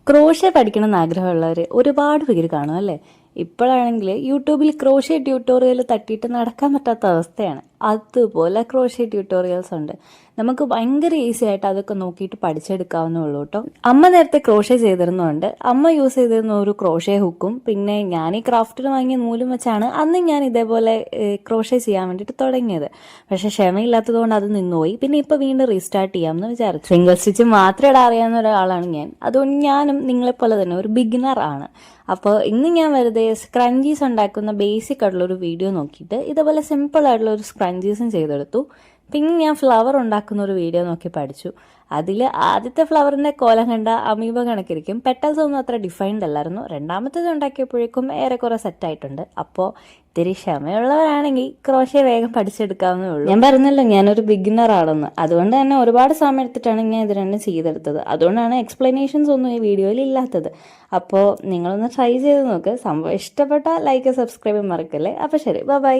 Crochet പഠിക്കണം എന്ന് ആഗ്രഹമുള്ളവർ ഒരുപാട് പേര് കാണും അല്ലേ? ഇപ്പോഴാണെങ്കിൽ യൂട്യൂബിൽ ക്രോഷ്യ ട്യൂട്ടോറിയൽ തട്ടിയിട്ട് നടക്കാൻ പറ്റാത്ത അവസ്ഥയാണ്. അതുപോലെ ക്രോഷ്യ ട്യൂട്ടോറിയൽസ് ഉണ്ട്. നമുക്ക് ഭയങ്കര ഈസി ആയിട്ട് അതൊക്കെ നോക്കിയിട്ട് പഠിച്ചെടുക്കാവുന്നേ ഉള്ളൂ കേട്ടോ. അമ്മ നേരത്തെ ക്രോഷ്യ ചെയ്തിരുന്നുണ്ട്. അമ്മ യൂസ് ചെയ്തിരുന്ന ഒരു ക്രോഷ്യ ഹുക്കും പിന്നെ ഞാൻ ഈ ക്രാഫ്റ്റിന് വാങ്ങിയ നൂലും വെച്ചാണ് അന്ന് ഞാൻ ഇതേപോലെ ക്രോഷ്യ ചെയ്യാൻ വേണ്ടിയിട്ട് തുടങ്ങിയത്. പക്ഷെ ക്ഷമയില്ലാത്തതുകൊണ്ട് അത് നിന്നുപോയി. പിന്നെ ഇപ്പൊ വീണ്ടും റീസ്റ്റാർട്ട് ചെയ്യാമെന്ന് വിചാരിച്ചു. സിംഗിൾ സ്റ്റിച്ച് മാത്രം ഇടാൻ അറിയാവുന്ന ഒരാളാണ് ഞാൻ. അതുകൊണ്ട് ഞാനും നിങ്ങളെപ്പോലെ തന്നെ ഒരു ബിഗിനർ ആണ്. അപ്പോൾ ഇന്ന് ഞാൻ വെറുതെ സ്ക്രഞ്ചീസ് ഉണ്ടാക്കുന്ന ബേസിക് ആയിട്ടുള്ള ഒരു വീഡിയോ നോക്കിയിട്ട് ഇതേപോലെ സിമ്പിൾ ആയിട്ടുള്ള ഒരു സ്ക്രഞ്ചീസും ചെയ്തെടുത്തു. പിന്നെ ഞാൻ ഫ്ലവർ ഉണ്ടാക്കുന്ന ഒരു വീഡിയോ നോക്കി പഠിച്ചു. അതിൽ ആദ്യത്തെ ഫ്ലവറിന്റെ കോലം കണ്ട അമീബ കണക്കിരിക്കും. പെറ്റൽസ് ഒന്നും അത്ര ഡിഫൈൻഡ് അല്ലായിരുന്നു. രണ്ടാമത്തേത് ഉണ്ടാക്കിയപ്പോഴേക്കും ഏറെക്കുറെ സെറ്റായിട്ടുണ്ട്. അപ്പോൾ ഇത്തിരി ക്ഷമയുള്ളവരാണെങ്കിൽ ക്രോഷ്യ വേഗം പഠിച്ചെടുക്കാവുന്നേ ഉള്ളൂ. ഞാൻ പറഞ്ഞല്ലോ ഞാനൊരു ബിഗിനർ ആണെന്ന്. അതുകൊണ്ട് തന്നെ ഒരുപാട് സമയം എടുത്തിട്ടാണ് ഞാൻ ഇത് രണ്ടും ചെയ്തെടുത്തത്. അതുകൊണ്ടാണ് എക്സ്പ്ലനേഷൻസ് ഒന്നും ഈ വീഡിയോയിൽ ഇല്ലാത്തത്. അപ്പോൾ നിങ്ങളൊന്ന് ട്രൈ ചെയ്ത് നോക്ക്. സംഭവം ഇഷ്ടപ്പെട്ടാൽ ലൈക്ക് സബ്സ്ക്രൈബ് മറക്കല്ലേ. അപ്പോൾ ശരി, ബൈ.